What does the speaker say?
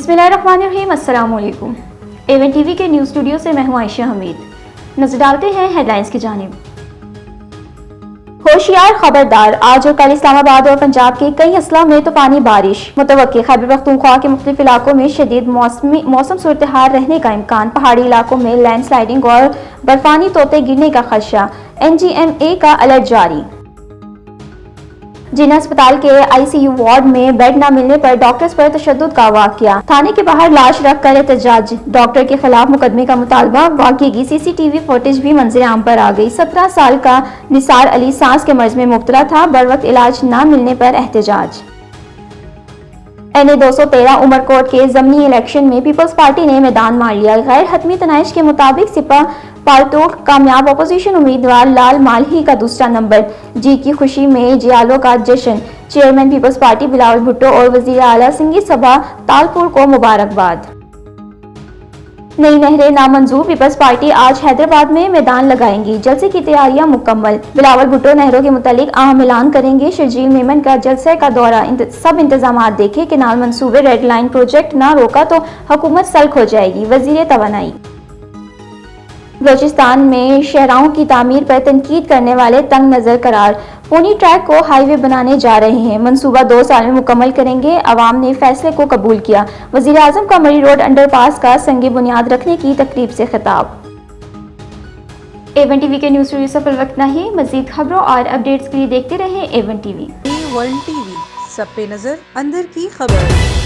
बिस्मिल्लाहिर्रहमानिर्रहीम, अस्सलाम वालेकुम। एवन टीवी के न्यूज़ स्टूडियो से मैं हूं आयशा हमीद। नजर डालते हैं हेडलाइंस की जानिब। होशियार खबरदार, आज और कल इस्लामाबाद और पंजाब के कई अजला में तूफानी बारिश मुतवक्की। खैबर पख्तूनख्वा के मुख्तलिफ इलाकों में शदीद मौसम सूरत-ए-हाल रहने का इम्कान। पहाड़ी इलाकों में लैंड स्लाइडिंग और बर्फानी तोते गिरने का खदशा। NGMA का अलर्ट जारी। जिना अस्पताल के ICU वार्ड में बेड न मिलने पर डॉक्टर्स पर तशद्दुद का वाकया। थाने के बाहर लाश रख कर एहतजाज। डॉक्टर के खिलाफ मुकदमे का मुतालबा। वाकये की CCTV फुटेज भी मंजर आम पर आ गई। 17 साल का निसार अली सांस के मर्ज में मुब्तला था। बर वक्त इलाज न मिलने पर एहतजाज। NA 213 उमरकोट के ज़मीनी इलेक्शन में पीपल्स पार्टी ने मैदान मार लिया। गैर हतमी तनाइश के मुताबिक सिपा पालतू कामयाब अपोजिशन उम्मीदवार लाल मालही का दूसरा नंबर। जी की खुशी में जियालों का जश्न। चेयरमैन पीपल्स पार्टी बिलावल भुट्टो और वजीर आला सिंगी सभा तालपुर को मुबारकबाद। नई नहरें नामंजूर, पीपल्स पार्टी आज हैदराबाद में मैदान लगाएंगी। जलसे की तैयारियां मुकम्मल। बिलावल भुट्टो नहरों के मुतालिक अहम ऐलान करेंगे। शर्जील मेमन का जलसे का दौरा। सब इंतजामात देखे। केनाल मंसूबे रेड लाइन प्रोजेक्ट न रोका तो हुकूमत सल्ख हो जाएगी। वजीर तवानाई। बलूचिस्तान में शहराओं की तामीर पर तनकीद करने वाले तंग नजर करार। पोनी ट्रैक को हाईवे बनाने जा रहे हैं। मंसूबा 2 साल में मुकम्मल करेंगे। अवाम ने फैसले को कबूल किया। वजीर आजम का मरी रोड अंडरपास का संगे बुनियाद रखने की तकरीब से खिताब। एवन टीवी के न्यूज़ स्टूडियो से फिल वक्त नहीं। मजीद खबरों और अपडेट्स के लिए देखते रहें एवन टीवी। A1 TV, सब पे नजर, अंदर की खबर।